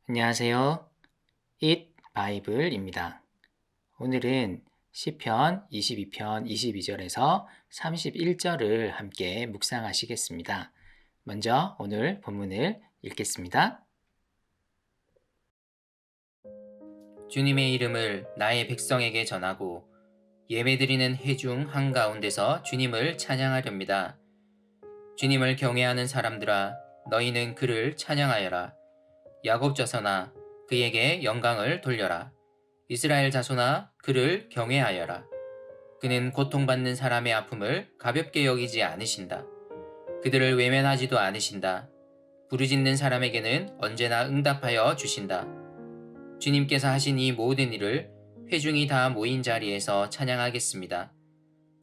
안녕하세요. It 바이블입니다. 오늘은 시편 22편 22절에서 31절을 함께 묵상하시겠습니다. 먼저 오늘 본문을 읽겠습니다. 주님의 이름을 나의 백성에게 전하고 예배드리는 회중 한가운데서 주님을 찬양하렵니다. 주님을 경외하는 사람들아, 너희는 그를 찬양하여라. 야곱 자손아, 그에게 영광을 돌려라. 이스라엘 자손아, 그를 경외하여라. 그는 고통받는 사람의 아픔을 가볍게 여기지 않으신다. 그들을 외면하지도 않으신다. 부르짖는 사람에게는 언제나 응답하여 주신다. 주님께서 하신 이 모든 일을 회중이 다 모인 자리에서 찬양하겠습니다.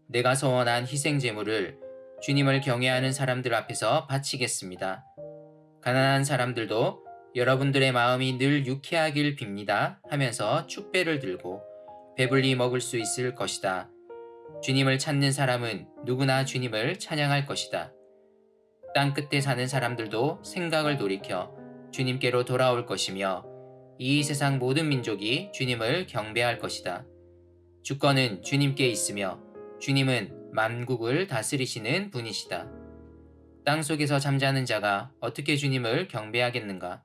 내가 소원한 희생 제물을 주님을 경외하는 사람들 앞에서 바치겠습니다. 가난한 사람들도 여러분들의 마음이 늘 유쾌하길 빕니다 하면서 축배를 들고 배불리 먹을 수 있을 것이다. 주님을 찾는 사람은 누구나 주님을 찬양할 것이다. 땅 끝에 사는 사람들도 생각을 돌이켜 주님께로 돌아올 것이며 이 세상 모든 민족이 주님을 경배할 것이다. 주권은 주님께 있으며 주님은 만국을 다스리시는 분이시다. 땅 속에서 잠자는 자가 어떻게 주님을 경배하겠는가?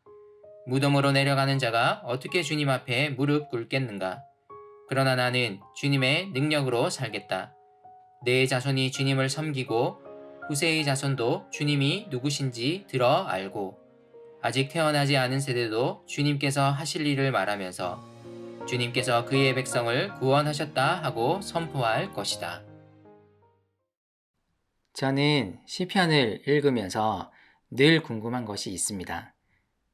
무덤으로 내려가는 자가 어떻게 주님 앞에 무릎 꿇겠는가? 그러나 나는 주님의 능력으로 살겠다. 내 자손이 주님을 섬기고 후세의 자손도 주님이 누구신지 들어 알고 아직 태어나지 않은 세대도 주님께서 하실 일을 말하면서 주님께서 그의 백성을 구원하셨다 하고 선포할 것이다. 저는 시편을 읽으면서 늘 궁금한 것이 있습니다.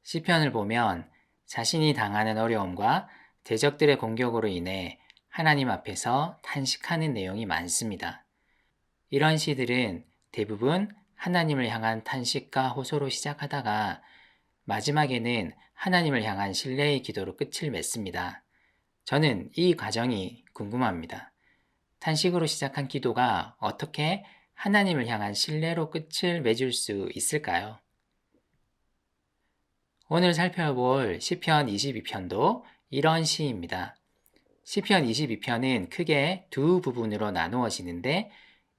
시편을 보면 자신이 당하는 어려움과 대적들의 공격으로 인해 하나님 앞에서 탄식하는 내용이 많습니다. 이런 시들은 대부분 하나님을 향한 탄식과 호소로 시작하다가 마지막에는 하나님을 향한 신뢰의 기도로 끝을 맺습니다. 저는 이 과정이 궁금합니다. 탄식으로 시작한 기도가 어떻게 하나님을 향한 신뢰로 끝을 맺을 수 있을까요? 오늘 살펴볼 시편 22편도 이런 시입니다. 시편 22편은 크게 두 부분으로 나누어지는데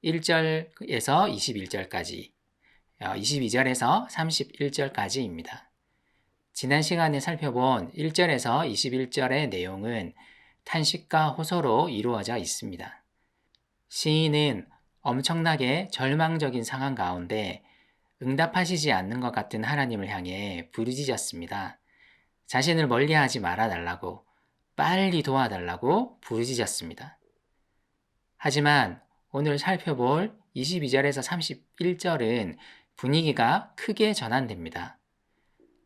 1절에서 21절까지, 22절에서 31절까지입니다. 지난 시간에 살펴본 1절에서 21절의 내용은 탄식과 호소로 이루어져 있습니다. 시인은 엄청나게 절망적인 상황 가운데 응답하시지 않는 것 같은 하나님을 향해 부르짖었습니다. 자신을 멀리하지 말아달라고, 빨리 도와달라고 부르짖었습니다. 하지만 오늘 살펴볼 22절에서 31절은 분위기가 크게 전환됩니다.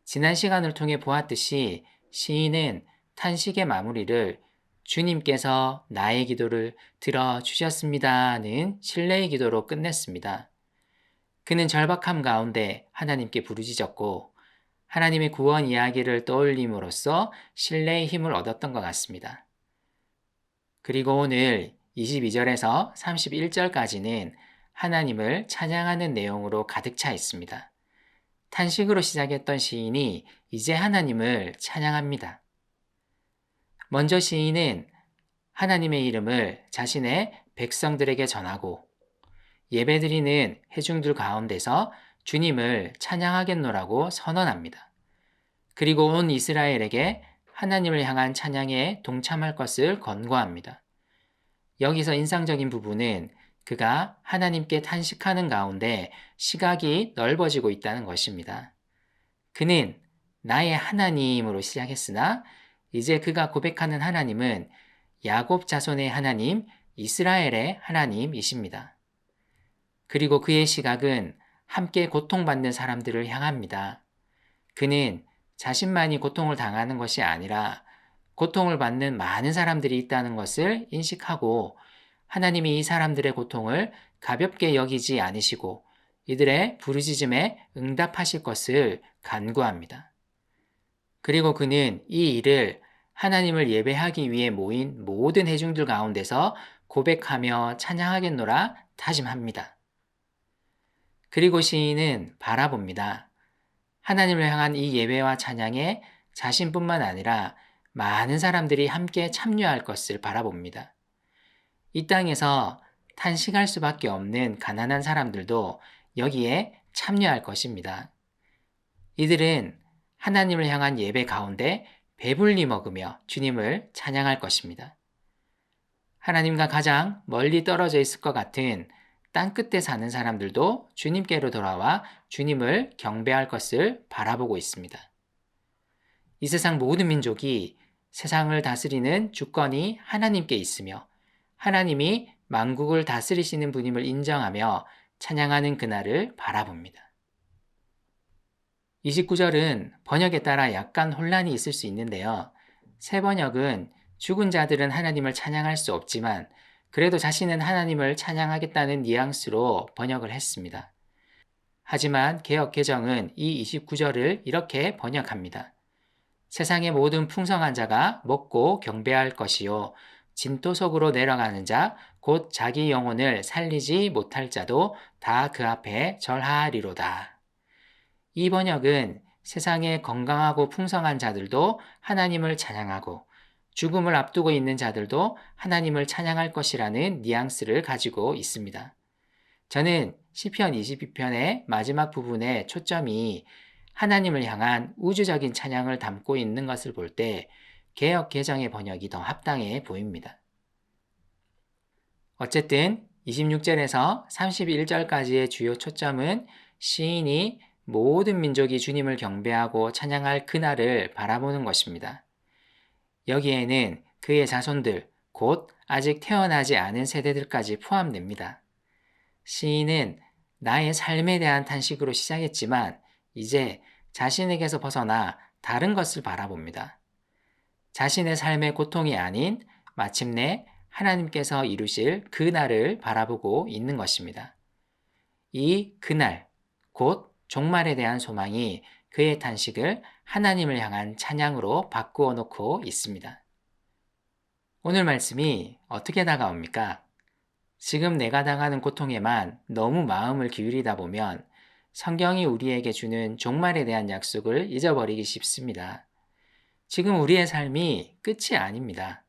지난 시간을 통해 보았듯이 시인은 탄식의 마무리를 주님께서 나의 기도를 들어주셨습니다는 신뢰의 기도로 끝냈습니다. 그는 절박함 가운데 하나님께 부르짖었고 하나님의 구원 이야기를 떠올림으로써 신뢰의 힘을 얻었던 것 같습니다. 그리고 오늘 22절에서 31절까지는 하나님을 찬양하는 내용으로 가득 차 있습니다. 탄식으로 시작했던 시인이 이제 하나님을 찬양합니다. 먼저 시인은 하나님의 이름을 자신의 백성들에게 전하고 예배드리는 회중들 가운데서 주님을 찬양하겠노라고 선언합니다. 그리고 온 이스라엘에게 하나님을 향한 찬양에 동참할 것을 권고합니다. 여기서 인상적인 부분은 그가 하나님께 탄식하는 가운데 시각이 넓어지고 있다는 것입니다. 그는 나의 하나님으로 시작했으나 이제 그가 고백하는 하나님은 야곱 자손의 하나님, 이스라엘의 하나님이십니다. 그리고 그의 시각은 함께 고통받는 사람들을 향합니다. 그는 자신만이 고통을 당하는 것이 아니라 고통을 받는 많은 사람들이 있다는 것을 인식하고 하나님이 이 사람들의 고통을 가볍게 여기지 않으시고 이들의 부르짖음에 응답하실 것을 간구합니다. 그리고 그는 이 일을 하나님을 예배하기 위해 모인 모든 회중들 가운데서 고백하며 찬양하겠노라 다짐합니다. 그리고 시인은 바라봅니다. 하나님을 향한 이 예배와 찬양에 자신뿐만 아니라 많은 사람들이 함께 참여할 것을 바라봅니다. 이 땅에서 탄식할 수밖에 없는 가난한 사람들도 여기에 참여할 것입니다. 이들은 하나님을 향한 예배 가운데 배불리 먹으며 주님을 찬양할 것입니다. 하나님과 가장 멀리 떨어져 있을 것 같은 땅끝에 사는 사람들도 주님께로 돌아와 주님을 경배할 것을 바라보고 있습니다. 이 세상 모든 민족이 세상을 다스리는 주권이 하나님께 있으며 하나님이 만국을 다스리시는 분임을 인정하며 찬양하는 그날을 바라봅니다. 29절은 번역에 따라 약간 혼란이 있을 수 있는데요. 새 번역은 죽은 자들은 하나님을 찬양할 수 없지만 그래도 자신은 하나님을 찬양하겠다는 뉘앙스로 번역을 했습니다. 하지만 개역 개정은 이 29절을 이렇게 번역합니다. 세상의 모든 풍성한 자가 먹고 경배할 것이요 진토 속으로 내려가는 자 곧 자기 영혼을 살리지 못할 자도 다 그 앞에 절하리로다. 이 번역은 세상의 건강하고 풍성한 자들도 하나님을 찬양하고 죽음을 앞두고 있는 자들도 하나님을 찬양할 것이라는 뉘앙스를 가지고 있습니다. 저는 시편 22편의 마지막 부분의 초점이 하나님을 향한 우주적인 찬양을 담고 있는 것을 볼 때 개역 개정의 번역이 더 합당해 보입니다. 어쨌든 26절에서 31절까지의 주요 초점은 시인이 모든 민족이 주님을 경배하고 찬양할 그날을 바라보는 것입니다. 여기에는 그의 자손들, 곧 아직 태어나지 않은 세대들까지 포함됩니다. 시인은 나의 삶에 대한 탄식으로 시작했지만 이제 자신에게서 벗어나 다른 것을 바라봅니다. 자신의 삶의 고통이 아닌 마침내 하나님께서 이루실 그날을 바라보고 있는 것입니다. 이 그날, 곧 종말에 대한 소망이 그의 탄식을 하나님을 향한 찬양으로 바꾸어 놓고 있습니다. 오늘 말씀이 어떻게 다가옵니까? 지금 내가 당하는 고통에만 너무 마음을 기울이다 보면 성경이 우리에게 주는 종말에 대한 약속을 잊어버리기 쉽습니다. 지금 우리의 삶이 끝이 아닙니다.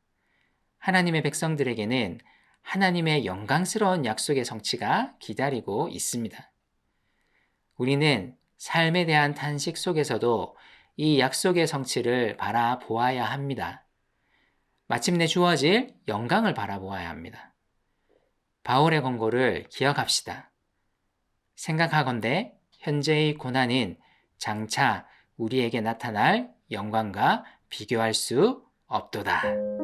하나님의 백성들에게는 하나님의 영광스러운 약속의 성취가 기다리고 있습니다. 우리는 삶에 대한 탄식 속에서도 이 약속의 성취를 바라보아야 합니다. 마침내 주어질 영광을 바라보아야 합니다. 바울의 권고를 기억합시다. 생각하건대 현재의 고난은 장차 우리에게 나타날 영광과 비교할 수 없도다.